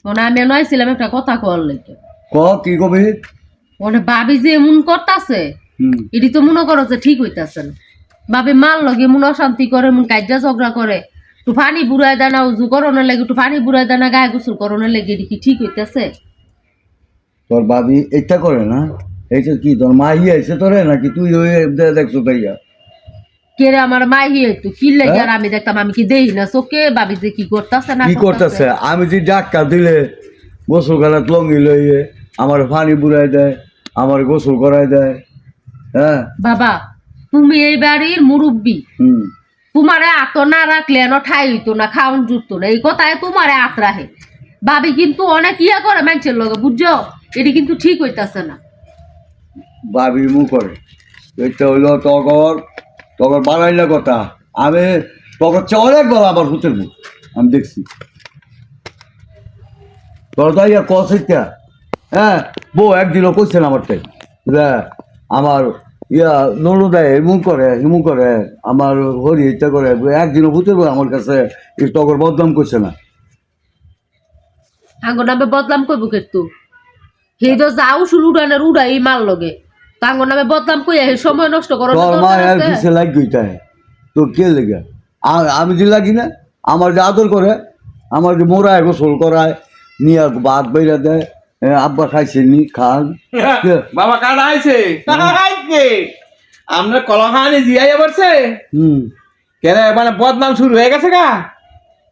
মানে আমি নয়ছিলাম একটা কথা কল লেগে কি কবি মানে ভাবি যে এমন করতাছে এটি তো মনে করো যে ঠিক হইতাছে না ভাবি মাল লগে মন অশান্তি করে মন কাজা ঝগড়া করে একটু পানি বুড়ায় দানা উজু করোনার লেগে একটু পানি বুড়ায় দানা গায়ে গোসল করোনার লেগে এটি কি ঠিক হইতাছে? তোর বাবি এটা করে না? এইটা কি তোর মাহি আইছে তোরে নাকি তুই ওই দেখছো তাইয়া? কে রে আমার মাই তো কি লাগে আর আমি দেখতাম আমি কি দেই না চোখে ভাবি যে কি করতেছে না কি করতেছে? আমি যে ডাক্কা দিলে গোসল খেলা লঙ্গি লইয়ে আমার পানি বুড়াই দেয়, আমার গোসল করাই দেয়। হ্যাঁ বাবা তুমি এই বাড়ির মুরব্বী, তোমারে আত না রাখলে এন ঠাই হইতো না, খাওন জুটতো না, এই কথায় তোমারে আত রাখে। ভাবি কিন্তু অনেক ইয়া করে মানুষের লগে, বুঝছো? এটি কিন্তু ঠিক হইতাছে না। বাবি মু করে এটা হইলো তগর তগর বাড়াই না কথা। আমি তগর চেয়ে অনেক বড় আমার হুতের মুখ আমি দেখছি। তোর তো ইয়া কসইটা হ্যাঁ বউ একদিনও করছে না আমার তাই আমার ইয়া নড়ু দেয় এমন করে আমার হরি এটা করে একদিনও হুতের বউ আমার কাছে এই তগর বদনাম করছে না। আঙ্গর নামে বদনাম করবো কিন্তু সেই তো যাও শুরু উড়ানের উড়াই মাল লগে আঙ্গর নামে বদনাম কই সময় নষ্ট করো। তোর মা আর কিসে লাগবে তোর কে লেগে? আমি যে লাগি না, আমার যে আদর করে, আমার যে মোড়ায় গোসল করায় নিয়ে ভাত বেড়া দেয়, আব্বা খাইছে নি খান বাবা কার আইছে আমরা কলহানি জিয়াই পড়ছে কেন মানে বদনাম শুরু হয়ে গেছে গা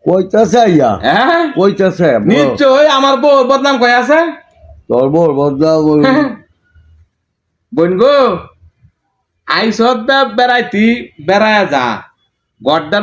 কইতাছে ইয়া হ্যাঁ কইতাছে নিশ্চয় আমার বউ বদনাম কই আছে তোর বউ বদনাম বোন গো আইসদ বেড়াইতি বেড়ায় যা গড্ডার